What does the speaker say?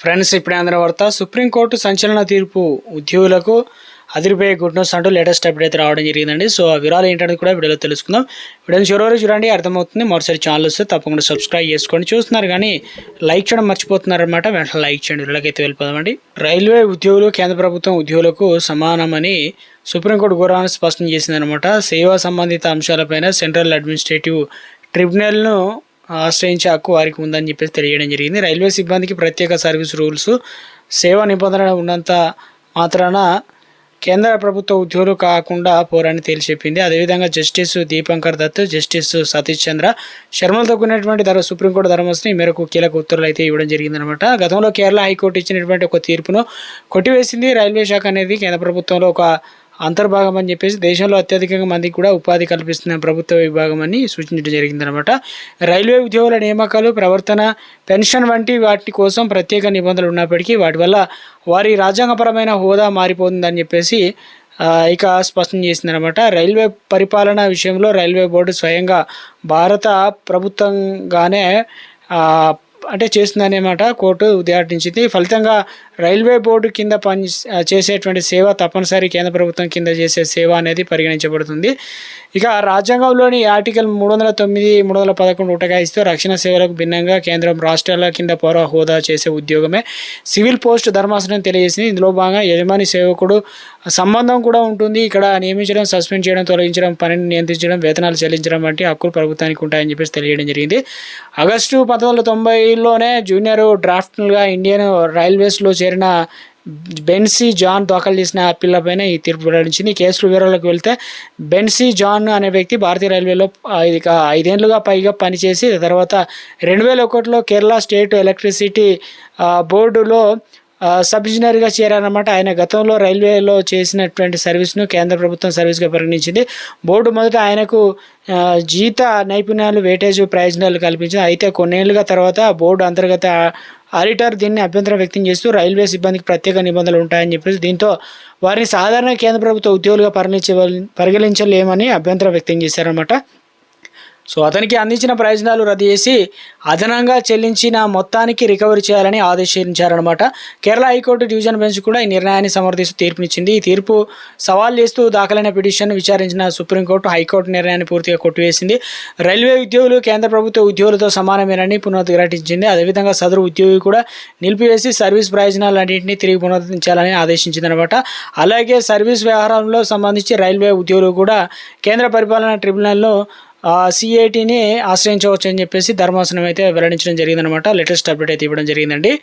Friends, ఇప్పుడే అందిన వార్త. సుప్రీంకోర్టు సంచలన తీర్పు, ఉద్యోగులకు అదిరిపోయే గుడ్ న్యూస్ అంటూ లేటెస్ట్ అప్డేట్ అయితే రావడం జరిగిందండి. సో ఆ వివరాలు ఏంటనేది కూడా వీడియోలో తెలుసుకుందాం. వీడియోని చివరి చూడండి, అర్థమవుతుంది. మరోసారి ఛానల్ వస్తే తప్పకుండా సబ్స్క్రైబ్ చేసుకోండి. చూస్తున్నారు కానీ లైక్ చేయడం మర్చిపోతున్నారన్నమాట. వెంటనే లైక్ చేయండి. వీళ్ళకైతే వెళ్ళిపోదామండి. రైల్వే ఉద్యోగులు కేంద్ర ప్రభుత్వం ఉద్యోగులకు సమానమని సుప్రీంకోర్టు గురువారం స్పష్టం చేసిందనమాట. సేవా సంబంధిత అంశాలపైన సెంట్రల్ అడ్మినిస్ట్రేటివ్ ట్రిబ్యునల్ను ఆశ్రయించే హక్కు వారికి ఉందని చెప్పేసి తెలియడం జరిగింది. రైల్వే సిబ్బందికి ప్రత్యేక సర్వీస్ రూల్స్, సేవా నిబంధనలు ఉన్నంత మాత్రాన కేంద్ర ప్రభుత్వ ఉద్యోగులు కాకుండా పోరని తేల్చెప్పింది. అదేవిధంగా జస్టిస్ దీపంకర్ దత్, జస్టిస్ సతీష్ చంద్ర శర్మలతో కూడినటువంటి సుప్రీంకోర్టు ధర్మాసనం ఈ మేరకు కీలక ఉత్తర్వులు అయితే ఇవ్వడం జరిగిందనమాట. గతంలో కేరళ హైకోర్టు ఇచ్చినటువంటి ఒక తీర్పును కొట్టివేసింది. రైల్వే శాఖ అనేది కేంద్ర ప్రభుత్వంలో ఒక అంతర్భాగం అని చెప్పేసి దేశంలో అత్యధికంగా మందికి కూడా ఉపాధి కల్పిస్తున్న ప్రభుత్వ విభాగం అని సూచించడం జరిగిందనమాట. రైల్వే ఉద్యోగుల నియామకాలు, ప్రవర్తన, పెన్షన్ వంటి వాటి కోసం ప్రత్యేక నిబంధనలు ఉన్నప్పటికీ వాటి వల్ల వారి రాజ్యాంగపరమైన హోదా మారిపోతుందని చెప్పేసి ఇక స్పష్టం చేసిందనమాట. రైల్వే పరిపాలన విషయంలో రైల్వే బోర్డు స్వయంగా భారత ప్రభుత్వంగానే చేస్తుందనేమాట కోర్టు ఉద్ఘాటించింది. ఫలితంగా రైల్వే బోర్డు కింద చేసేటువంటి సేవ తప్పనిసరి కేంద్ర ప్రభుత్వం కింద చేసే సేవ అనేది పరిగణించబడుతుంది. ఇక రాజ్యాంగంలోని ఆర్టికల్ 309, 311 ఉటగాయిస్తూ రక్షణ సేవలకు భిన్నంగా కేంద్రం రాష్ట్రాల కింద పౌర హోదా చేసే ఉద్యోగమే సివిల్ పోస్ట్ ధర్మాసనం తెలియజేసింది. ఇందులో భాగంగా యజమాని సేవకుడు సంబంధం కూడా ఉంటుంది. ఇక్కడ నియమించడం, సస్పెండ్ చేయడం, తొలగించడం, పనిని నియంత్రించడం, వేతనాలు చెల్లించడం వంటి హక్కులు ప్రభుత్వానికి ఉంటాయని చెప్పేసి తెలియడం జరిగింది. ఆగస్టు 1990లోనే జూనియర్ డ్రాఫ్ట్గా ఇండియన్ రైల్వేస్లో చేరిన బెన్సీ జాన్ దాఖలు చేసిన అప్పీళ్లపైన ఈ తీర్పు వెల్లడించింది. కేసుల వివరాలకు వెళ్తే బెన్సీ జాన్ అనే వ్యక్తి భారతీయ రైల్వేలో 5 ఏళ్లుగా పైగా పనిచేసి తర్వాత 2001లో కేరళ స్టేట్ ఎలక్ట్రిసిటీ బోర్డులో సబ్ ఇంజనీర్గా చేరారన్నమాట. ఆయన గతంలో రైల్వేలో చేసినటువంటి సర్వీస్ను కేంద్ర ప్రభుత్వం సర్వీస్గా పరిగణించింది. బోర్డు మొదట ఆయనకు జీత నైపుణ్యాలు, వేటేజ్ ప్రయోజనాలు కల్పించింది. అయితే కొన్నేళ్లుగా తర్వాత బోర్డు అంతర్గత ఆడిటర్ దీన్ని అభ్యంతరం వ్యక్తం చేస్తూ రైల్వే సిబ్బందికి ప్రత్యేక నిబంధనలు ఉంటాయని చెప్పేసి దీంతో వారిని సాధారణ కేంద్ర ప్రభుత్వ ఉద్యోగులుగా పరిగణించలేమని అభ్యంతరం వ్యక్తం చేశారన్నమాట. సో అతనికి అందించిన ప్రయోజనాలు రద్దు చేసి అదనంగా చెల్లించిన మొత్తానికి రికవరీ చేయాలని ఆదేశించారనమాట. కేరళ హైకోర్టు డివిజన్ బెంచ్ కూడా ఈ నిర్ణయాన్ని సమర్థిస్తూ తీర్పునిచ్చింది. ఈ తీర్పు సవాల్ చేస్తూ దాఖలైన పిటిషన్ విచారించిన సుప్రీంకోర్టు హైకోర్టు నిర్ణయాన్ని పూర్తిగా కొట్టివేసింది. రైల్వే ఉద్యోగులు కేంద్ర ప్రభుత్వ ఉద్యోగులతో సమానమేనని పునరుద్ఘాటించింది. అదేవిధంగా సదరు ఉద్యోగి కూడా నిలిపివేసి సర్వీస్ ప్రయోజనాలన్నింటినీ తిరిగి పునరుద్ధరించాలని ఆదేశించిందనమాట. అలాగే సర్వీస్ వ్యవహారంలో సంబంధించి రైల్వే ఉద్యోగులు కూడా కేంద్ర పరిపాలనా ట్రిబ్యునల్లో CATని ఆశ్రయించవచ్చు అని చెప్పేసి ధర్మాసనం అయితే వెల్లడించడం జరిగిందనమాట. లేటెస్ట్ అప్డేట్ అయితే ఇవ్వడం జరిగిందండి.